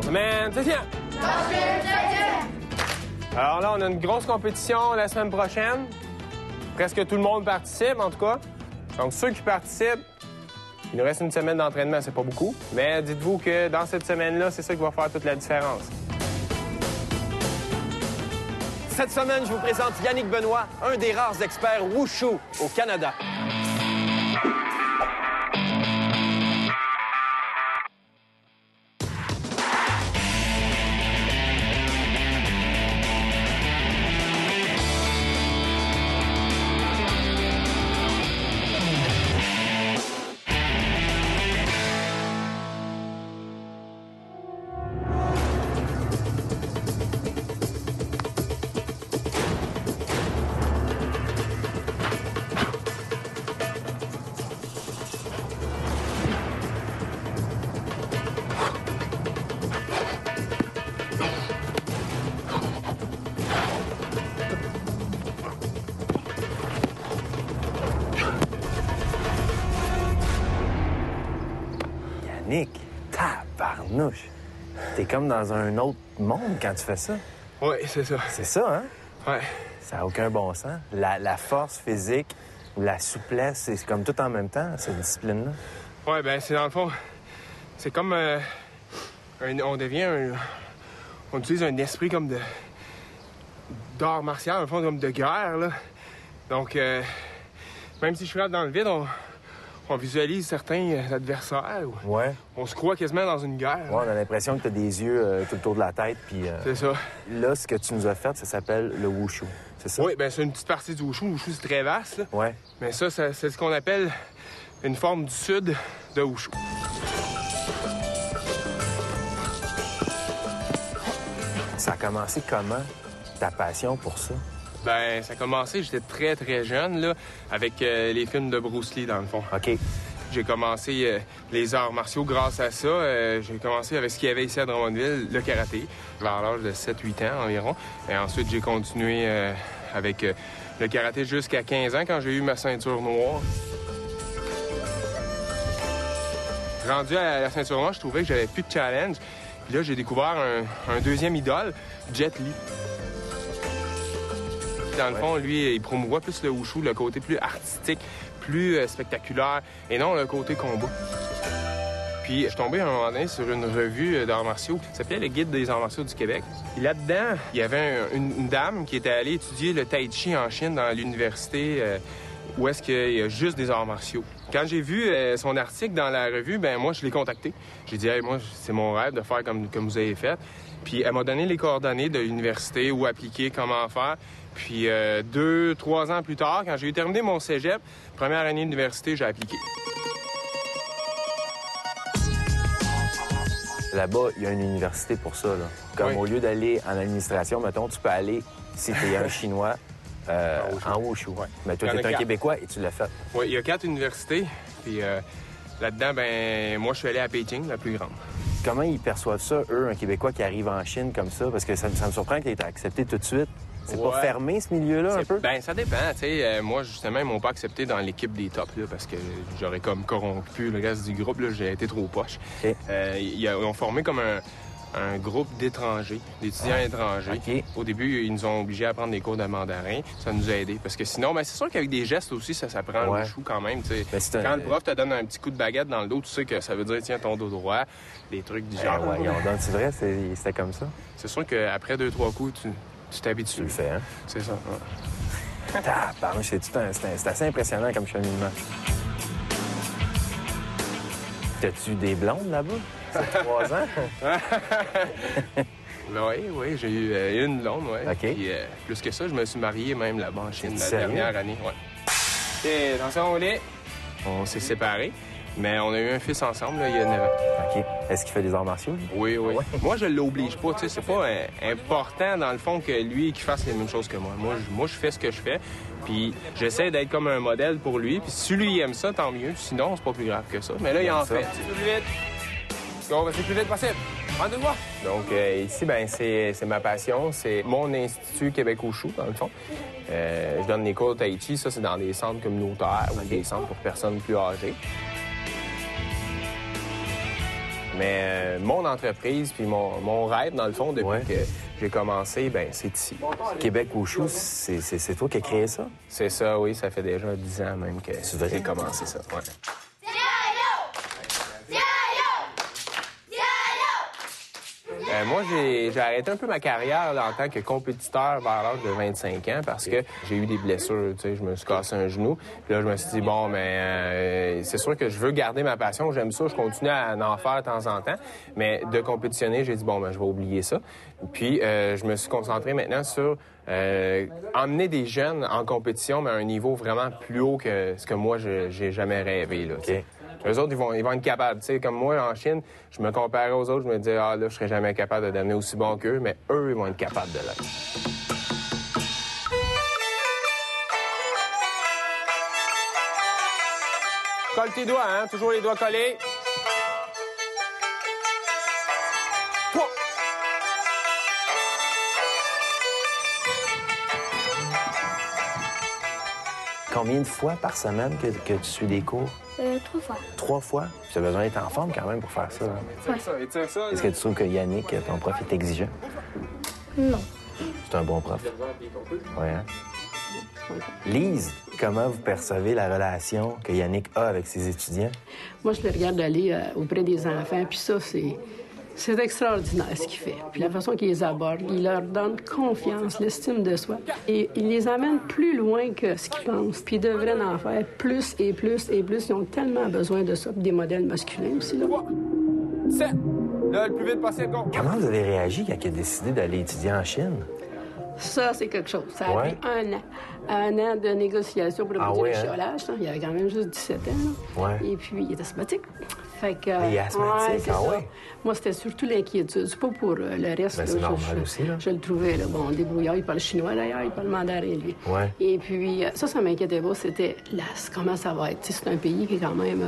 Semaine 7e. Alors là, on a une grosse compétition la semaine prochaine. Presque tout le monde participe, en tout cas. Donc, ceux qui participent, il nous reste une semaine d'entraînement, c'est pas beaucoup. Mais dites-vous que dans cette semaine-là, c'est ça qui va faire toute la différence. Cette semaine, je vous présente Yannick Benoit, un des rares experts Wushu au Canada. Yannick, tabarnouche. T'es comme dans un autre monde quand tu fais ça. Oui, c'est ça. C'est ça, hein? Ouais. Ça n'a aucun bon sens. La force physique, la souplesse, c'est comme tout en même temps, cette discipline-là. Ouais, ben c'est dans le fond, c'est comme on utilise un esprit comme d'art martial, dans le fond, comme de guerre, là. Donc, même si je frappe dans le vide, on visualise certains adversaires. Ouais. On se croit quasiment dans une guerre. Ouais, on a l'impression que t'as des yeux tout autour de la tête, puis... C'est ça. Là, ce que tu nous as fait, ça s'appelle le Wushu, c'est ça? Oui, bien, c'est une petite partie du Wushu. Le Wushu, c'est très vaste, là. Ouais. Mais ça, c'est ce qu'on appelle une forme du sud de Wushu. Ça a commencé comment, ta passion pour ça? Ben, ça a commencé, j'étais très, très jeune, là, avec les films de Bruce Lee, dans le fond. OK. J'ai commencé les arts martiaux grâce à ça. J'ai commencé avec ce qu'il y avait ici à Drummondville, le karaté, vers l'âge de 7-8 ans environ. Et ensuite, j'ai continué avec le karaté jusqu'à 15 ans, quand j'ai eu ma ceinture noire. Rendu à la ceinture noire, je trouvais que j'avais plus de challenge. Puis là, j'ai découvert un deuxième idole, Jet Li. Dans le fond, lui, il promouvoit plus le wushu, le côté plus artistique, plus spectaculaire, et non le côté combat. Puis, je suis tombé à un moment donné sur une revue d'arts martiaux qui s'appelait le Guide des arts martiaux du Québec. Et là-dedans, il y avait une dame qui était allée étudier le tai chi en Chine dans l'université où est-ce qu'il y a juste des arts martiaux. Quand j'ai vu son article dans la revue, ben moi, je l'ai contacté. J'ai dit, hey, moi, c'est mon rêve de faire comme vous avez fait. Puis elle m'a donné les coordonnées de l'université, où appliquer, comment faire. Puis 2-3 ans plus tard, quand j'ai eu terminé mon cégep, première année d'université, j'ai appliqué. Là-bas, il y a une université pour ça, là. Comme Oui. au lieu d'aller en administration, mettons, tu peux aller, si tu es un Chinois, en Wushu. Ouais. Mais toi, Il y en tu a es un 4. Québécois et tu l'as fait. Oui, il y a 4 universités. Puis là-dedans, ben moi, je suis allé à Beijing, la plus grande. Comment ils perçoivent ça, eux, un Québécois qui arrive en Chine comme ça? Parce que ça me surprend qu'il ait été accepté tout de suite. C'est pas Ouais. fermé, ce milieu-là, un peu? Ben, ça dépend. Tu sais, moi, justement, ils m'ont pas accepté dans l'équipe des tops, là, parce que j'aurais comme corrompu le reste du groupe. Là, j'ai été trop poche. OK. Ils ont formé comme un groupe d'étrangers, d'étudiants étrangers. OK. Au début, ils nous ont obligés à prendre des cours de mandarin. Ça nous a aidés. Parce que sinon, ben, c'est sûr qu'avec des gestes aussi, ça s'apprend Ouais. le wushu quand même. Tu sais. Ben, c'est un- Quand le prof te donne un petit coup de baguette dans le dos, tu sais que ça veut dire, tiens, ton dos droit, des trucs du genre. Ouais, c'est vrai, c'était comme ça. C'est sûr qu'après 2-3 coups, tu Tu t'habitues. le fais, hein? C'est ça. Ouais. Tabarnouche, c'est assez impressionnant comme cheminement. T'as-tu des blondes là-bas? C'est 3 ans? Oui, j'ai eu une blonde, oui. OK. Puis plus que ça, je me suis marié même là-bas en Chine la Sérieux? dernière année, oui. OK, attention au lit. On s'est séparés, mais on a eu un fils ensemble, là, il y a 9 ans. OK. Est-ce qu'il fait des arts martiaux? lui? Oui, oui. Ouais. Moi, je l'oblige pas, tu sais, c'est pas important, dans le fond, que lui, qu'il fasse les mêmes choses que moi. Moi, je fais ce que je fais, puis j'essaie d'être comme un modèle pour lui, puis si lui aime ça, tant mieux. Sinon, c'est pas plus grave que ça. Mais là, il en ça. fait. C'est plus vite. On va essayer le plus vite possible. Rendez-moi. Donc, ici, ben c'est ma passion. C'est mon Institut Québec Wushu, dans le fond. Je donne des cours de tai chi. Ça, c'est dans des centres communautaires ou des centres pour personnes plus âgées. Mais mon entreprise, puis mon rêve, dans le fond, depuis que j'ai commencé, ben c'est ici. Québec Wushu, c'est toi qui as créé ça? C'est ça, oui. Ça fait déjà 10 ans même que j'ai commencé ça. Ouais. Moi, j'ai arrêté un peu ma carrière là, en tant que compétiteur vers l'âge de 25 ans parce que j'ai eu des blessures. Tu sais, je me suis cassé un genou. Puis là, je me suis dit, bon, mais c'est sûr que je veux garder ma passion. J'aime ça. Je continue à en faire de temps en temps. Mais de compétitionner, j'ai dit, bon, ben je vais oublier ça. Puis, je me suis concentré maintenant sur emmener des jeunes en compétition, mais à un niveau vraiment plus haut que ce que moi, j'ai jamais rêvé. Là, OK. Eux autres, ils vont être capables. Tu sais, comme moi, en Chine, je me comparais aux autres, je me disais, ah là, je serais jamais capable de devenir aussi bon qu'eux, mais eux, ils vont être capables de l'être. Colle tes doigts, hein? Toujours les doigts collés. 3. Combien de fois par semaine que tu suis des cours? 3 fois. 3 fois? Tu as besoin d'être en forme quand même pour faire ça. Hein? Étire ça. Est-ce que tu trouves que Yannick, ton prof, est exigeant? Non. C'est un bon prof. Oui, hein? Lise, comment vous percevez la relation que Yannick a avec ses étudiants? Moi, je le regarde aller auprès des enfants, puis ça, c'est extraordinaire ce qu'il fait. Puis la façon qu'il les aborde, il leur donne confiance, l'estime de soi. Et il les amène plus loin que ce qu'ils pensent. Puis ils devraient en faire plus et plus et plus. Ils ont tellement besoin de ça, puis des modèles masculins aussi. Là. 7. Là, le plus vite possible, go. Comment vous avez réagi quand il a décidé d'aller étudier en Chine? Ça, c'est quelque chose. Ça a pris un an de négociation pour le ouais, chiolage. Hein? Il avait quand même juste 17 ans. Là. Ouais. Et puis, il est asthmatique. Fait que, Il est asthmatique, c'est ah ça. ouais? Moi, c'était surtout l'inquiétude. C'est pas pour le reste. Ben, c'est normal aussi, là. Je le trouvais, là, bon, débrouillard. Il parle chinois, d'ailleurs. Il parle mandarin, lui. Ouais. Et puis, ça m'inquiétait pas. C'était comment ça va être. C'est un pays qui est quand même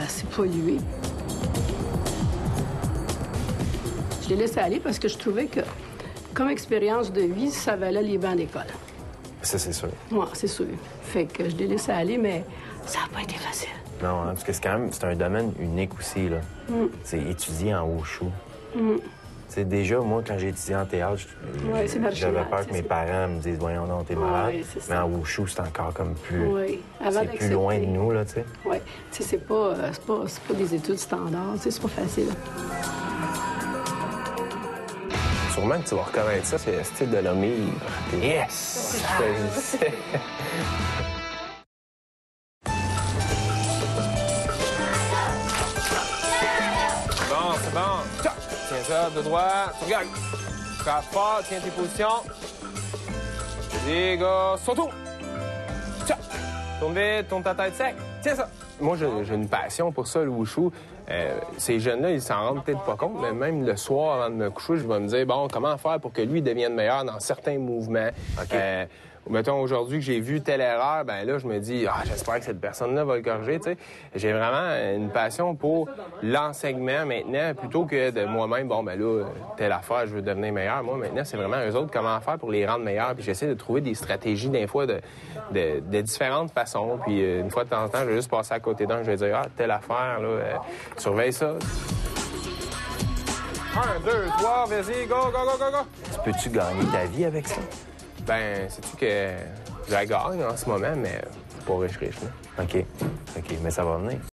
assez pollué. Je l'ai laissé aller parce que je trouvais que, comme expérience de vie, ça valait les bancs d'école. Ça, c'est sûr. Oui, c'est sûr. Fait que je l'ai laissé aller, mais ça n'a pas été facile. Non, hein, parce que c'est un domaine unique aussi, là. C'est étudier en Wushu. C'est déjà, moi, quand j'ai étudié en théâtre, j'avais peur que mes parents me disent « Voyons donc, t'es malade. Mais en Wushu, c'est encore comme plus... c'est plus loin de nous, là, tu sais. Oui. Tu sais, c'est pas des études standards. Tu sais, c'est pas facile. Sûrement que tu vas reconnaître ça, c'est le style de l'homme ivre. Yes! Bon, c'est bon. Tiens ça, de droit. Tu regardes. Frappe fort, tiens tes positions. Vas-y, gars, surtout. Tiens. Tourne vite, tourne ta tête sec. Tiens ça. Moi, j'ai une passion pour ça, le wushu. Ces jeunes-là, ils s'en rendent peut-être pas compte, mais même le soir, avant de me coucher, je vais me dire, bon, comment faire pour que lui devienne meilleur dans certains mouvements. Okay. Mettons, aujourd'hui que j'ai vu telle erreur, ben là, je me dis, j'espère que cette personne-là va le corriger, tu sais. J'ai vraiment une passion pour l'enseignement maintenant, plutôt que de moi-même, bon, ben là, telle affaire, je veux devenir meilleur. Moi, maintenant, c'est vraiment eux autres, comment faire pour les rendre meilleurs. Puis j'essaie de trouver des stratégies, des fois, de différentes façons. Puis une fois de temps en temps, je vais juste passer à côté d'un, je vais dire, telle affaire, là, surveille ça. 1, 2, 3, vas-y, go, go, go, go, go. Tu peux-tu gagner ta vie avec ça? Ben, sais-tu que je la gagne en ce moment, mais pas riche, là. OK. Mais ça va venir.